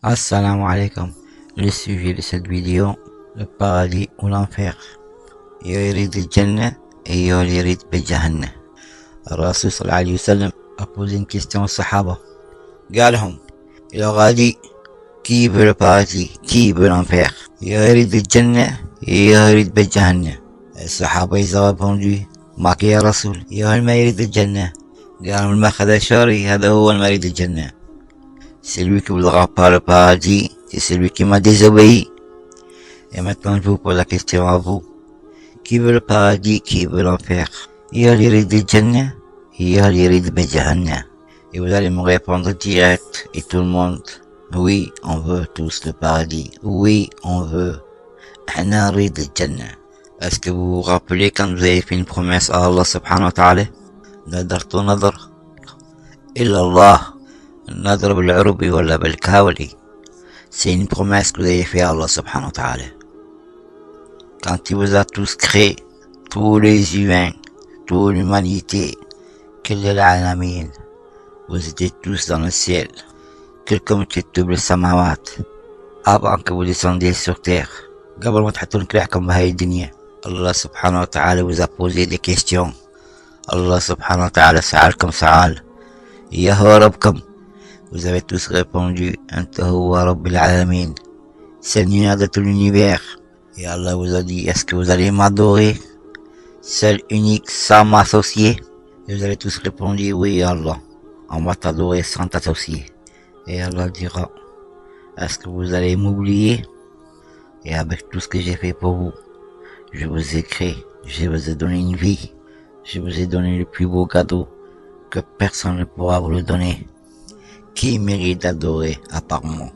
Assalamu alaikum. Le sujet de cette vidéo, le paradis ou l'enfer. يريد الجنة et يريد بالجهنة. الرسول صلى الله عليه وسلم a posé une question aux sahaba. قال لهم il leur a dit qui veut le paradis, qui veut l'enfer. يريد الجنة يريد بالجهنة. الصحابة ils ont répondu ما يا رسول يا ما يريد الجنة. قالوا المأخذ الشرعي هذا هو ما يريد الجنة. Celui qui ne voudra pas le paradis, c'est celui qui m'a désobéi. Et maintenant, je vous pose la question à vous. Qui veut le paradis, qui veut l'enfer? Ya li yurid al-jannah, ya li yurid al-jahannam. Et vous allez me répondre direct, et tout le monde, oui, on veut tous le paradis. Oui, on veut. Ahna nurid al-jannah. Est-ce que vous vous rappelez quand vous avez fait une promesse à Allah subhanahu wa ta'ala? Nadartu nadar. Illa Allah. نضرب بالعربي ولا بالكاولي. C'est une promesse que vous avez fait à Allah subhanahu wa ta'ala. Quand il vous a tous créé, tous les humains, toute l'humanité, كل العالمين, vous étiez tous dans le ciel, كلكم كنتم بالسماوات, avant que vous descendiez sur terre, قبل ما تحطون كراعكم بهاي الدنيا. Allah subhanahu wa ta'ala vous a posé des questions. Allah subhanahu wa ta'ala سألكم سؤال. يا هو ربكم. Vous avez tous répondu, Anta huwa Rabbil Alamin, Seigneur de tout l'univers. Et Allah vous a dit, est-ce que vous allez m'adorer, seul, unique, sans m'associer? Et vous avez tous répondu, oui Allah, on va t'adorer sans t'associer. Et Allah dira, est-ce que vous allez m'oublier? Et avec tout ce que j'ai fait pour vous, je vous ai créé, je vous ai donné une vie, je vous ai donné le plus beau cadeau que personne ne pourra vous le donner. Qui mérite d'adorer à part moi?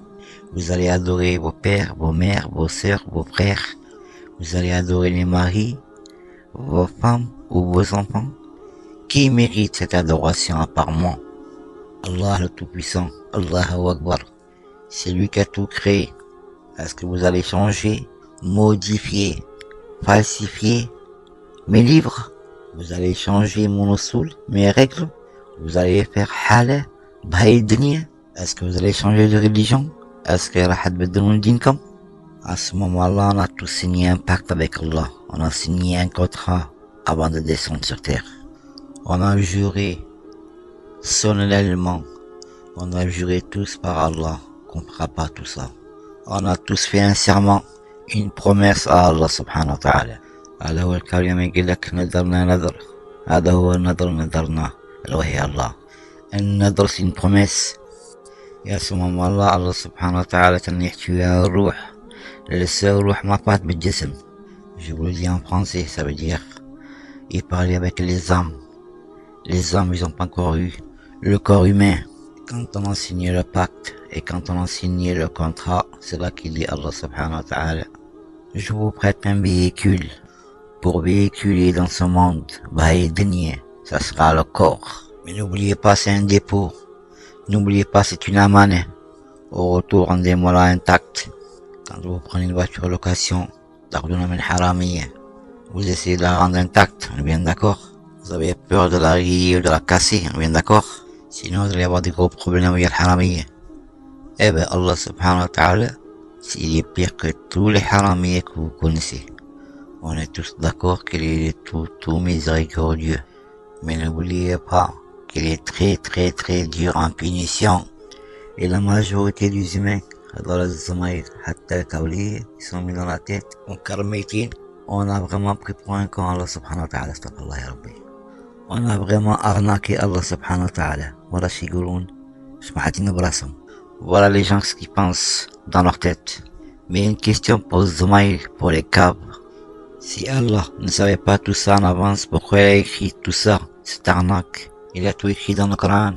Vous allez adorer vos pères, vos mères, vos sœurs, vos frères. Vous allez adorer les maris, vos femmes ou vos enfants. Qui mérite cette adoration à part moi? Allah le Tout-Puissant, Allahu Akbar. C'est lui qui a tout créé. Est-ce que vous allez changer, modifier, falsifier mes livres? Vous allez changer mon usul, mes règles? Vous allez faire halal? Est-ce que vous allez changer de religion? Est-ce que راح تبدلون دينكم? À ce moment-là, on a tous signé un pacte avec Allah. On a signé un contrat avant de descendre sur terre. On a juré solennellement. On a juré tous par Allah qu'on ne fera pas tout ça. On a tous fait un serment, une promesse à Allah subhanahu wa ta'ala. هذا هو الكلام يقول لك نذرنا نذر. هذا هو النذر نذرناه اللي هو الله. النذر c'est une promesse. Et à ce moment-là, Allah subhanahu wa ta'ala t'en يحكي يا الروح. laissez الروح ما فات بالجسم. Je vous le dis en français, ça veut dire il parlait avec les âmes. Les âmes, ils n'ont pas encore eu le corps humain. Quand on a signé le pacte et quand on a signé le contrat, c'est là qu'il dit Allah subhanahu wa ta'ala, je vous prête un véhicule pour véhiculer dans ce monde. Ça sera le corps. Mais n'oubliez pas, c'est un dépôt. N'oubliez pas, c'est une amane. Au retour, rendez-moi là intact. Quand vous prenez une voiture location, vous essayez de la rendre intacte, on est bien d'accord? Vous avez peur de la riller ou de la casser, on est bien d'accord? Sinon, vous allez avoir des gros problèmes avec le haramiyya. Eh ben, Allah subhanahu wa ta'ala, il est pire que tous les haramiyya que vous connaissez. On est tous d'accord qu'il est tout miséricordieux. Mais n'oubliez pas qu'il est très très très dur en punition. Et la majorité des humains, ils sont mis dans la tête, on a vraiment pris pour un con Allah subhanahu wa ta'ala. On a vraiment arnaqué Allah subhanahu wa ta'ala. Voilà les gens qui pensent dans leur tête. Mais une question pour Zumaïl, pour les câbles. Si Allah ne savait pas tout ça en avance, pourquoi il a écrit tout ça, cette arnaque? Il a tout écrit dans le Coran.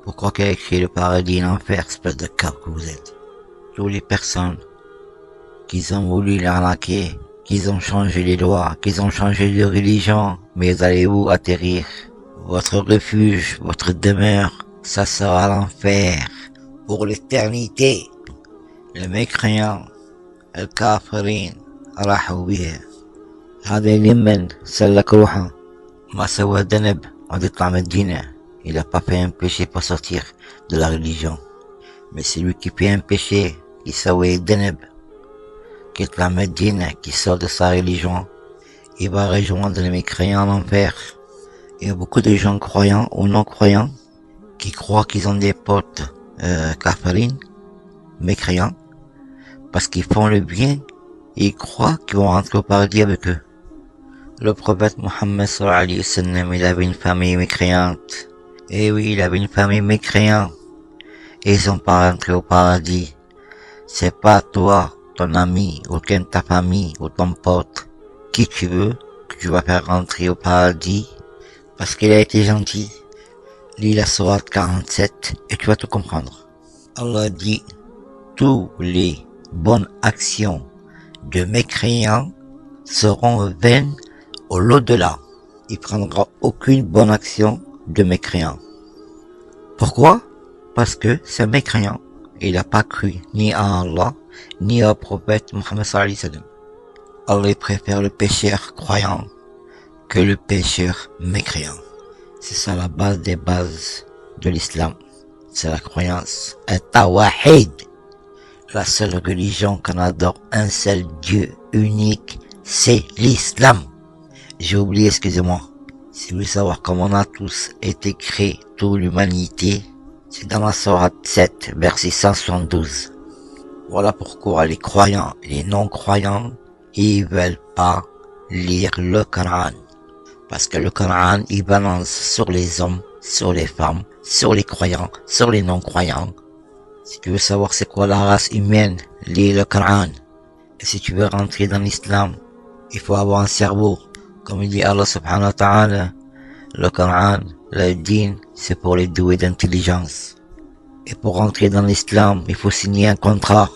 Pourquoi il a écrit le paradis et l'enfer, espèce de câble que vous êtes? Toutes les personnes qui ont voulu l'arnaquer, qui ont changé les lois, qui ont changé de religion, mais allez-vous atterrir? Votre refuge, votre demeure, ça sera l'enfer pour l'éternité. Le mécréant, le kafirin, راحوا بها. هذا اليمن سلك روحه ما سوى ذنب ويطلع من الدين. Il a pas fait un péché pour sortir de la religion. Mais celui qui fait un péché, qui s'awaye Deneb, quitte la Médine, qui sort de sa religion, il va rejoindre les mécréants en enfer. Il y a beaucoup de gens croyants ou non croyants qui croient qu'ils ont des potes kafarines, mécréants, parce qu'ils font le bien et ils croient qu'ils vont rentrer au paradis avec eux. Le prophète Mohammed sallallahu alayhi wa sallam, il avait une famille mécréante. Et oui, il avait une famille mécréante. Et ils sont pas rentrés au paradis. C'est pas toi, ton ami, ou quelqu'un de ta famille, ou ton pote, qui tu veux, que tu vas faire rentrer au paradis, parce qu'il a été gentil. Lis la sourate 47, et tu vas tout comprendre. Allah dit, tous les bonnes actions de mécréants seront vaines au l'au-delà. Il prendra aucune bonne action de mécréant. Pourquoi? Parce que c'est mécréant. Il n'a pas cru ni à Allah, ni au prophète Mohammed sallallahu alayhi wa sallam. Allah préfère le pécheur croyant que le pécheur mécréant. C'est ça la base des bases de l'islam. C'est la croyance. At-Tawahid. La seule religion qu'on adore un seul Dieu unique, c'est l'islam. J'ai oublié, excusez-moi. Si vous voulez savoir comment on a tous été créés, toute l'humanité, c'est dans la sourate 7, verset 172. Voilà pourquoi les croyants et les non-croyants, ils veulent pas lire le Coran. Parce que le Coran, il balance sur les hommes, sur les femmes, sur les croyants, sur les non-croyants. Si tu veux savoir c'est quoi la race humaine, lis le Coran. Et si tu veux rentrer dans l'islam, il faut avoir un cerveau. Comme il dit Allah subhanahu wa ta'ala, le Coran, le din, c'est pour les doués d'intelligence. Et pour rentrer dans l'islam, il faut signer un contrat.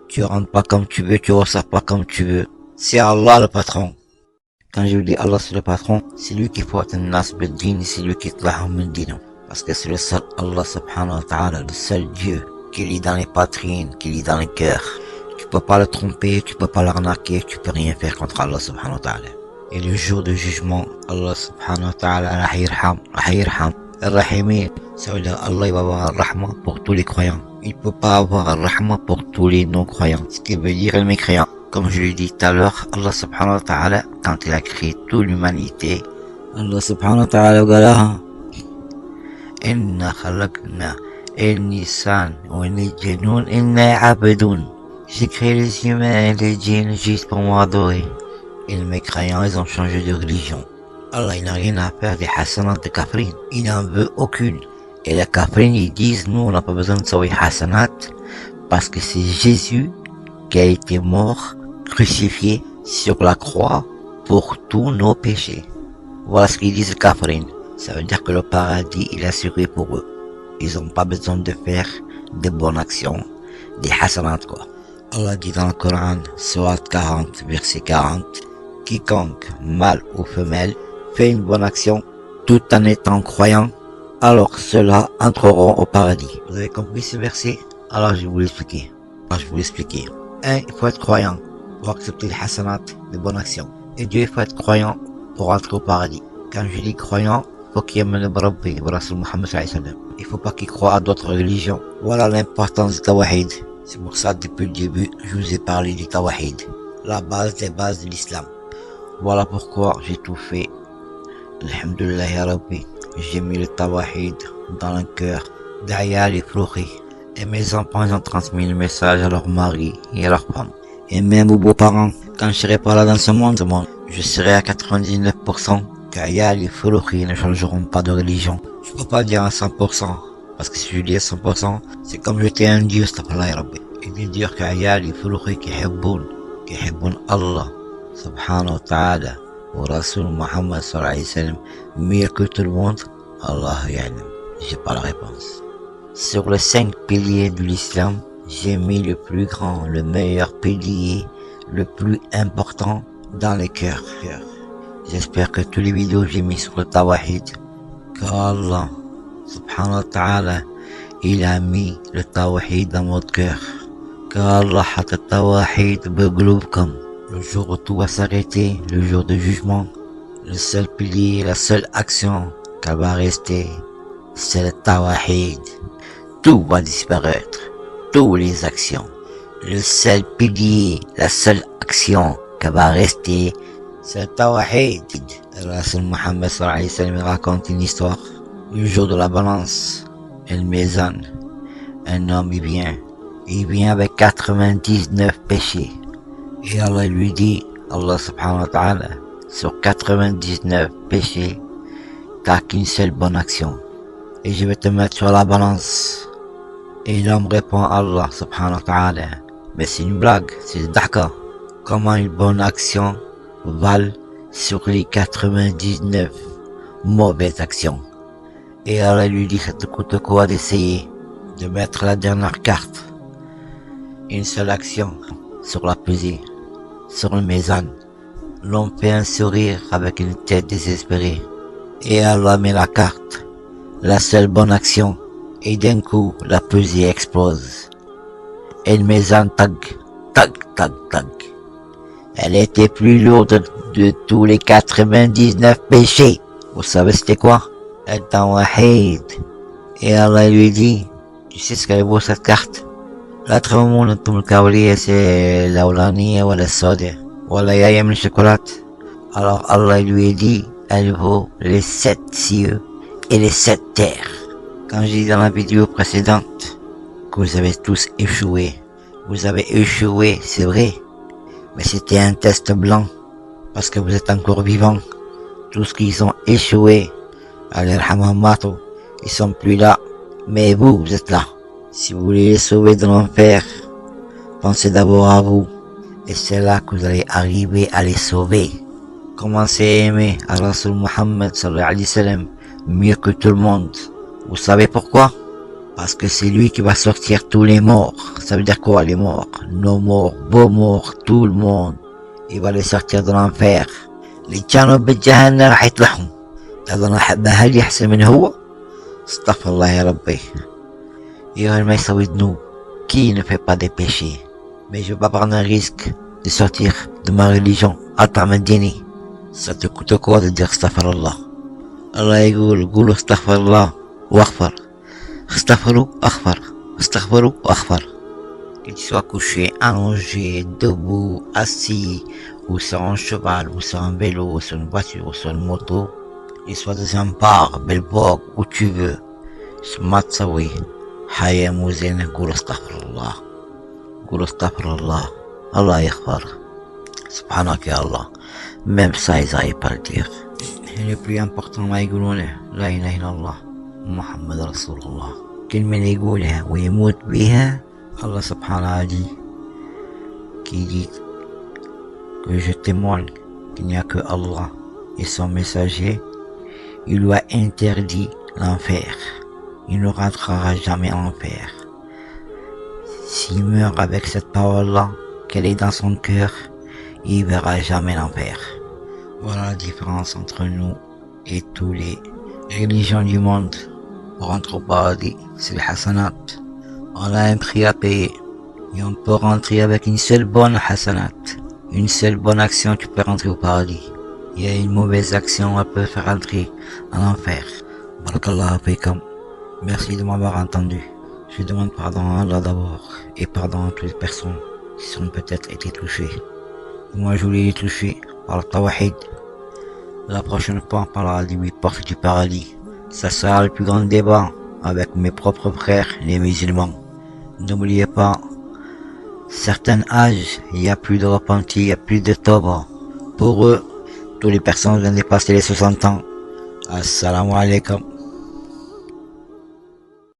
Tu rentres pas comme tu veux, tu ressors pas comme tu veux. C'est Allah le patron. Quand je dis Allah c'est le patron, c'est lui qui faut un nas bid-din, c'est lui qui te l'a din. Parce que c'est le seul Allah subhanahu wa ta'ala, le seul Dieu qui lit dans les poitrines, qui lit dans les cœurs. Tu peux pas le tromper, tu peux pas l'arnaquer, tu peux rien faire contre Allah subhanahu wa ta'ala. Et le jour de jugement, Allah subhanahu wa ta'ala rahirham, rahimin. Ça veut dire Allah il va avoir un rahma pour tous les croyants. Il peut pas avoir un rahma pour tous les non-croyants. Ce qui veut dire les mécréants. Comme je l'ai dit tout à l'heure, Allah subhanahu wa ta'ala, quand il a créé toute l'humanité, Allah subhanahu wa ta'ala قالها إنا خلقنا الإنسان والجنون إنا عبدون. J'ai créé les humains et les djinns juste pour m'adorer. Et les mécréants, ils ont changé de religion. Allah, il n'a rien à faire des hasanat de kafrin. Il n'en veut aucune. Et les kafrin, ils disent, nous, on n'a pas besoin de sauver hasanat, parce que c'est Jésus qui a été mort, crucifié sur la croix pour tous nos péchés. Voilà ce qu'ils disent les kafrin. Ça veut dire que le paradis, il est assuré pour eux. Ils n'ont pas besoin de faire des bonnes actions, des hasanat, quoi. Allah dit dans le Coran, sourate 40, verset 40, quiconque, mâle ou femelle, fait une bonne action, tout en étant croyant, alors ceux-là entreront au paradis. Vous avez compris ce verset? Alors je vais vous l'expliquer. Il faut être croyant pour accepter les hasanat, les bonnes actions. Et Dieu, il faut être croyant pour entrer au paradis. Quand je dis croyant, il faut qu'il amène le Rabbi, le Rasul Muhammad sallallahu alayhi wa sallam. Il faut pas qu'il croie à d'autres religions. Voilà l'importance du tawahid. C'est pour ça, depuis le début, je vous ai parlé du tawahid, la base des bases de l'islam. Voilà pourquoi j'ai tout fait. Alhamdulillah ya Rabbi. J'ai mis le tawahid dans le cœur d'Ayal et Flouhi. Et mes enfants, ils ont transmis le message à leur mari et à leur femme. Et même aux beaux-parents. Quand je serai pas là dans ce monde, je serai à 99% qu'Ayal et Flouhi ne changeront pas de religion. Je peux pas dire à 100%. Parce que si je dis à 100%, c'est comme j'étais un dieu, astaghfirullah ya Rabbi. Et de dire qu'Ayal et Flouhi qui hiboun Allah, subhanahu wa ta'ala, ou Rasul Muhammad sallallahu alayhi wa sallam, mieux que tout le monde, Allah ya'lam. J'ai pas la réponse. Sur les 5 piliers de l'islam, j'ai mis le plus grand, le meilleur pilier, le plus important dans les cœurs. J'espère que tous les vidéos que j'ai mis sur le tawahid, qu'Allah, subhanahu wa ta'ala, il a mis le tawahid dans votre cœur. qu'Allah hat tawahid beqloubkom. Le jour où tout va s'arrêter, le jour de jugement, le seul pilier, la seule action qu'elle va rester, c'est le tawahid. tout va disparaître. Toutes les actions. Le seul pilier, la seule action qui va rester, c'est le tawhid. Rasul Mohammed sallallahu alayhi wa sallam raconte une histoire. Le jour de la balance, el mizan, un homme il vient avec 99 péchés. Et Allah lui dit, Allah subhanahu wa ta'ala, sur 99 péchés, t'as qu'une seule bonne action. Et je vais te mettre sur la balance. Et l'homme répond à Allah subhanahu wa ta'ala, mais c'est une blague, c'est d'accord. Comment une bonne action vale sur les 99 mauvaises actions? Et Allah lui dit, ça te coûte quoi d'essayer de mettre la dernière carte? Une seule action sur la pesée, sur le mizan. L'homme fait un sourire avec une tête désespérée. Et Allah met la carte, la seule bonne action. Et d'un coup, la pesée explose. Et le mizan tag. Elle était plus lourde de tous les 99 péchés. Vous savez c'était quoi? El tawhid. Et Allah lui dit, tu sais ce qu'elle vaut cette carte? لا تخممون انتم الكاولية c'est l'Aulaniya ou la Soda ou la Yaya من chocolat. Alors Allah lui dit, elle vaut les 7 cieux et les 7 terres. Quand j'ai dit dans la vidéo précédente que vous avez tous échoué, vous avez échoué, c'est vrai, mais c'était un test blanc, parce que vous êtes encore vivants. Tous qui ont échoué, ils sont plus là, mais vous êtes là. Si vous voulez les sauver de l'enfer, pensez d'abord à vous, et c'est là que vous allez arriver à les sauver. Commencez à aimer à Rasul Mohammed sallallahu alayhi wa sallam mieux que tout le monde. Vous savez pourquoi? Parce que c'est lui qui va sortir tous les morts. Ça veut dire quoi les morts? Nos morts, vos morts, tout le monde. Il va les sortir de l'enfer. اللي كانوا بالجهنم راح يطلعهم. أظن هل يحسن من هو؟ استغفر الله يا ربي. Qui ne fait pas des péchés? Mais je ne veux pas prendre un risque de sortir de ma religion. Al-Ta'madini. Ça te coûte quoi de dire astaghfirullah? Allah يقول astaghfirullah واغفر. Astaghfiru, aghfar. Astaghfiru, aghfar. Qu'il soit couché, allongé, debout, assis, ou sur un cheval, ou sur un vélo, ou sur une voiture, ou sur une moto, qu'il soit dans un bar, Belbourg, où tu veux. ما تسوي حياة مو زينة قول استغفر الله قول استغفر الله الله يغفر سبحانك يا الله même ça ils n'arrivent pas à le dire. Et le plus important ما يقولونه لا إله إلا الله محمد رسول الله كلمة يقولها ويموت بها الله سبحانه qui dit que je témoigne qu'il n'y a que Allah et son messager. Il lui a interdit l'enfer. Il ne rentrera jamais en enfer. S'il meurt avec cette parole-là, qu'elle est dans son cœur, il verra jamais l'enfer. Voilà la différence entre nous et tous les religions du monde. Pour rentrer au paradis, c'est le hasanat. On a un prix à payer. Et on peut rentrer avec une seule bonne hasanat. Une seule bonne action, tu peux rentrer au paradis. Il y a une mauvaise action, elle peut faire entrer en enfer. Barakallahu fikum. Merci de m'avoir entendu. Je demande pardon à Allah d'abord et pardon à toutes les personnes qui ont peut-être été touchées. Moi je voulais les toucher par le tawhid. La prochaine fois on parlera des 8 portes du paradis. Ça sera le plus grand débat avec mes propres frères les musulmans. N'oubliez pas, certains âges, il n'y a plus de repentir, il n'y a plus de tawbah. Pour eux, toutes les personnes viennent dépasser les 60 ans. Assalamu alaikum.